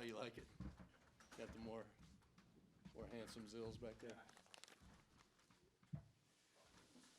you like it. Got the more handsome Zills back there.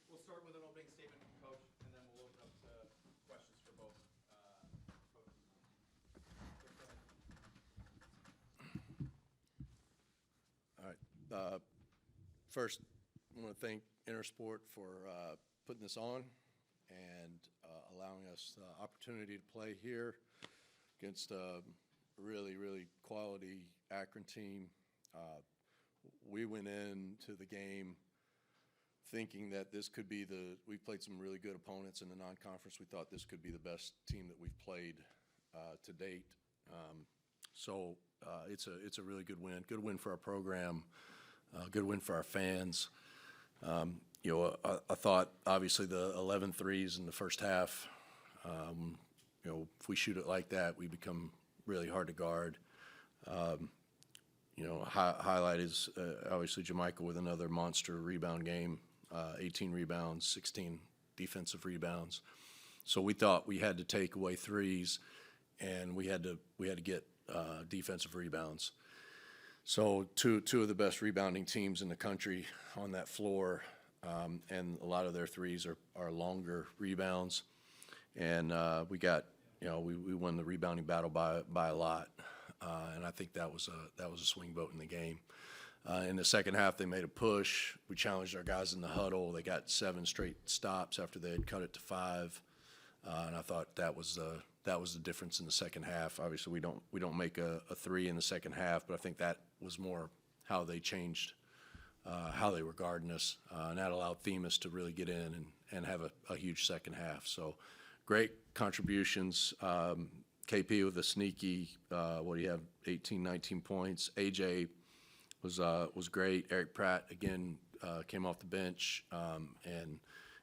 We'll start with an opening statement from Coach, and then we'll open up to questions for both coaches. All right. First, I want to thank Intersport for putting this on and allowing us the opportunity to play here against a really, really quality Akron team. We went into the game thinking that this could be we played some really good opponents in the non-conference. We thought this could be the best team that we've played to date. So it's a really good win. Good win for our program. Good win for our fans. I thought obviously the 11 threes in the first half, if we shoot it like that, we become really hard to guard. Highlight is obviously Jamaica with another monster rebound game, 18 rebounds, 16 defensive rebounds. So we thought we had to take away threes, and we had to get defensive rebounds. So two of the best rebounding teams in the country on that floor, and a lot of their threes are longer rebounds, and we won the rebounding battle by a lot, and I think that was a swing vote in the game. In the second half, they made a push. We challenged our guys in the huddle. They got 7 straight stops after they had cut it to 5, and I thought that was the difference in the second half. Obviously, we don't make a 3 in the second half, but I think that was more how they changed how they were guarding us, and that allowed Themis to really get in and have a huge second half. So great contributions. KP with a sneaky, 18, 19 points. AJ was great. Eric Pratt, again, came off the bench and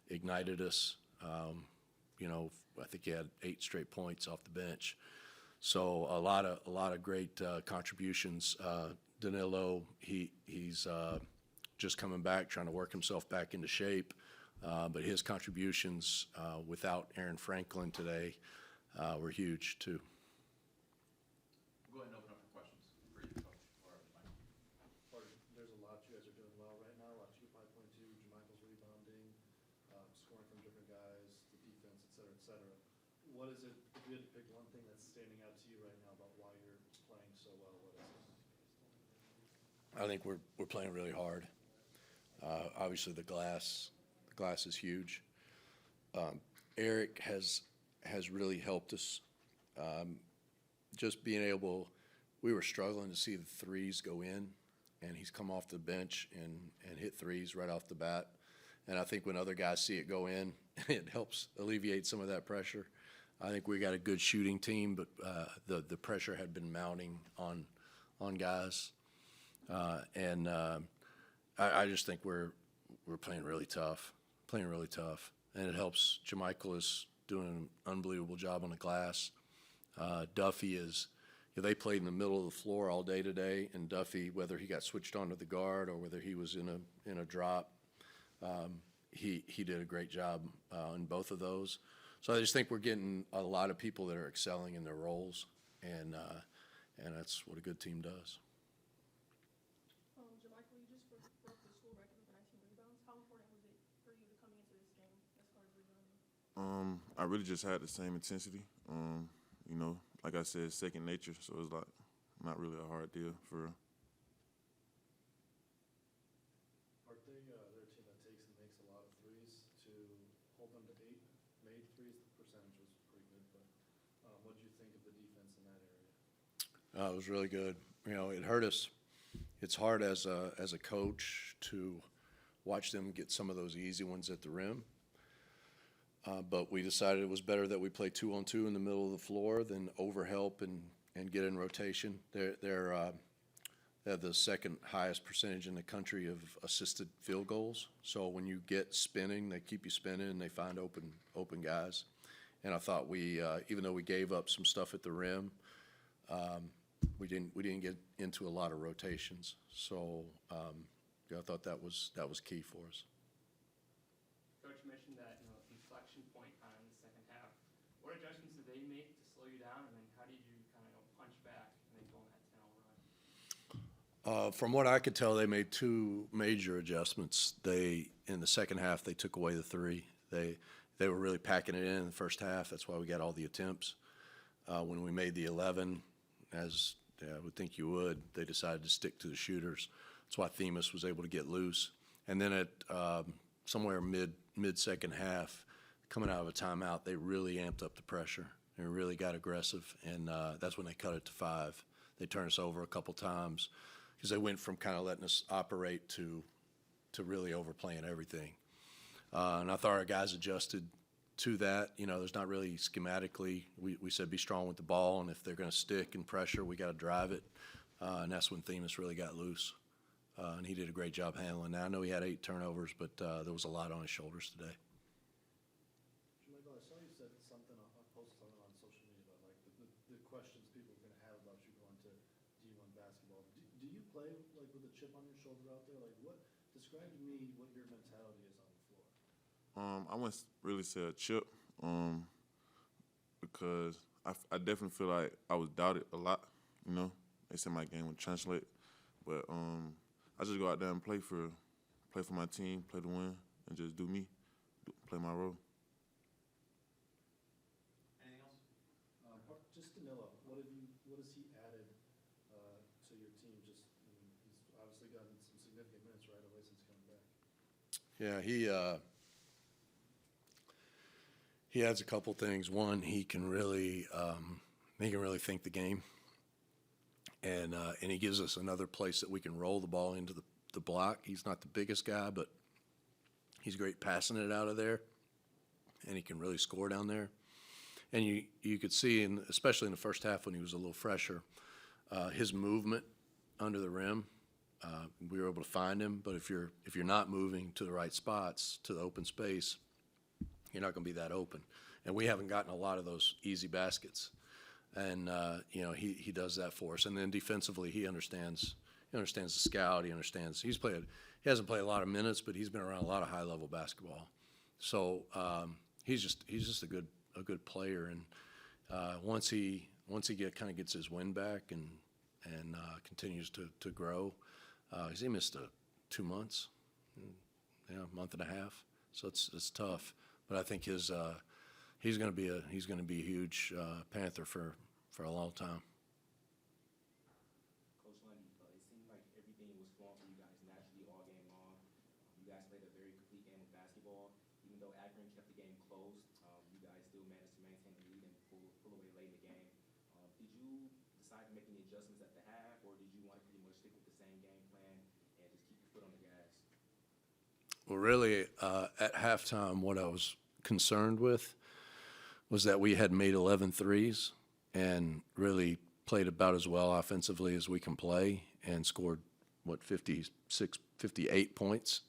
ignited us. I think he had 8 straight points off the bench. So a lot of great contributions. Danilo, he's just coming back, trying to work himself back into shape. But his contributions without Aaron Franklin today were huge too. Go ahead and open up for questions for you, Coach. There's a lot you guys are doing well right now. A lot 5.2, Jermichael's rebounding, scoring from different guys, the defense, et cetera, et cetera. What is it, if you had to pick one thing that's standing out to you right now about why you're playing so well, what is it? I think we're playing really hard. Obviously, the glass is huge. Eric has really helped us. Just being able, we were struggling to see the threes go in, and he's come off the bench and hit threes right off the bat. And I think when other guys see it go in, it helps alleviate some of that pressure. I think we got a good shooting team, but the pressure had been mounting on guys. I just think we're playing really tough, and it helps. Jermichael is doing an unbelievable job on the glass. Duffy is, they played in the middle of the floor all day today, and Duffy, whether he got switched onto the guard or whether he was in a drop, he did a great job in both of those. So I just think we're getting a lot of people that are excelling in their roles, and that's what a good team does. Jermichael, you just broke the school record with 19 rebounds. How important was it for you to come into this game as far as rebounding? I really just had the same intensity. Like I said, second nature, so it's like not really a hard deal for real. They're a team that takes and makes a lot of threes. To hold them to 8 made threes, the percentage was pretty good. But what did you think of the defense in that area? It was really good. It hurt us. It's hard as a coach to watch them get some of those easy ones at the rim. But we decided it was better that we play 2-on-2 in the middle of the floor than overhelp and get in rotation. They have the second highest percentage in the country of assisted field goals. So when you get spinning, they keep you spinning and they find open guys. And I thought we, even though we gave up some stuff at the rim, we didn't get into a lot of rotations. So I thought that was key for us. Coach mentioned that inflection point kind of in the second half. What adjustments did they make to slow you down, and then how did you kind of punch back and then go in that From what I could tell, they made two major adjustments. In the second half, they took away the three. They were really packing it in the first half. That's why we got all the attempts. When we made the 11, as I would think you would, they decided to stick to the shooters. That's why Themis was able to get loose. And then at somewhere mid-second half, coming out of a timeout, they really amped up the pressure. They really got aggressive, and that's when they cut it to 5. They turned us over a couple times because they went from kind of letting us operate to really overplaying everything. And I thought our guys adjusted to that. You know, there's not really schematically. We said be strong with the ball, and if they're going to stick and pressure, we got to drive it. And that's when Themis really got loose. And he did a great job handling that. I know he had 8 turnovers, but there was a lot on his shoulders today. Michael, I saw you said something, posted something on social media about like the questions people are going to have about you going to D1 basketball. Do you play like with a chip on your shoulder out there? Like describe to me what your mentality is on the floor. I wouldn't really say a chip, because I definitely feel like I was doubted a lot. You know, they said my game would translate, but I just go out there and play for my team, play to win, and just do me, play my role. Anything else? Just Danilo, what has he added to your team? He's obviously gotten some significant minutes right away since coming back. Yeah, he adds a couple things. One, he can really think the game, and he gives us another place that we can roll the ball into the block. He's not the biggest guy, but he's great passing it out of there, and he can really score down there. And you could see, especially in the first half when he was a little fresher, his movement under the rim. We were able to find him, but if you're not moving to the right spots, to the open space, you're not going to be that open. And we haven't gotten a lot of those easy baskets. And he does that for us. And then defensively, he understands the scout. He understands. He hasn't played a lot of minutes, but he's been around a lot of high level basketball. So he's just a good player. And once he gets his wind back and continues to grow, he missed 2 months, a month and a half. So it's tough. But I think he's going to be a huge Panther for a long time. Coach Lundy, it seemed like everything was flowing for you guys naturally all game long. You guys played a very complete game of basketball. Even though Akron kept the game close, you guys still managed to maintain the lead and pull away late in the game. Did you decide to make any adjustments at the half, or did you want to pretty much stick with the same game plan and just keep your foot on the gas? Well, really, at halftime, what I was concerned with was that we had made 11 threes and really played about as well offensively as we can play and scored, 58 points,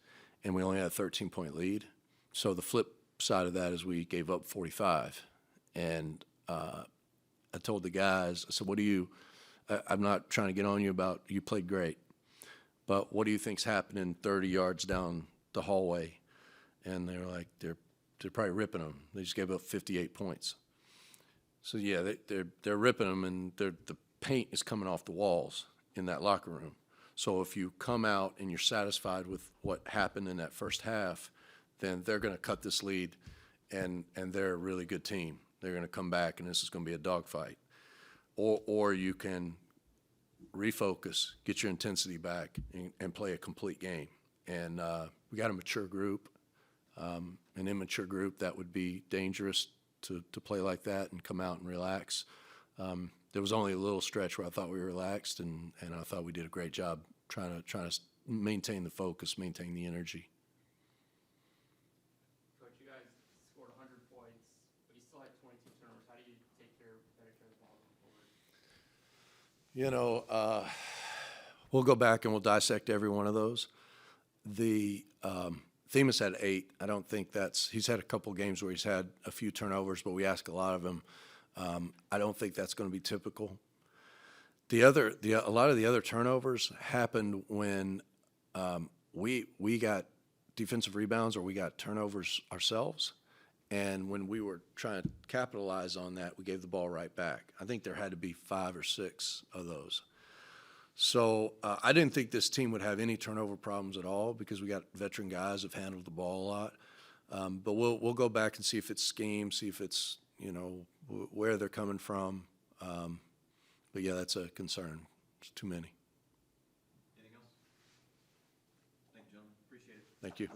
and we only had a 13-point lead. So the flip side of that is we gave up 45. And I told the guys, I said, I'm not trying to get on you about you played great, but what do you think's happening 30 yards down the hallway? And they're like, they're probably ripping them. They just gave up 58 points. So yeah, they're ripping them, and the paint is coming off the walls in that locker room. So if you come out and you're satisfied with what happened in that first half, then they're going to cut this lead, and they're a really good team. They're going to come back, and this is going to be a dogfight. Or you can refocus, get your intensity back, and play a complete game. And we got a mature group. An immature group, that would be dangerous to play like that and come out and relax. There was only a little stretch where I thought we relaxed, and I thought we did a great job trying to maintain the focus, maintain the energy. Coach, you guys scored 100 points, but you still had 22 turnovers. How do you take better care of the ball going forward? We'll go back and we'll dissect every one of those. Themis had 8. I don't think he's had a couple of games where he's had a few turnovers, but we ask a lot of him. I don't think that's going to be typical. A lot of the other turnovers happened when we got defensive rebounds or we got turnovers ourselves, and when we were trying to capitalize on that, we gave the ball right back. I think there had to be 5 or 6 of those. So I didn't think this team would have any turnover problems at all because we got veteran guys who've handled the ball a lot. But we'll go back and see if it's scheme, see if it's, where they're coming from. But yeah, that's a concern. It's too many. Anything else? Thank you, gentlemen. Appreciate it. Thank you.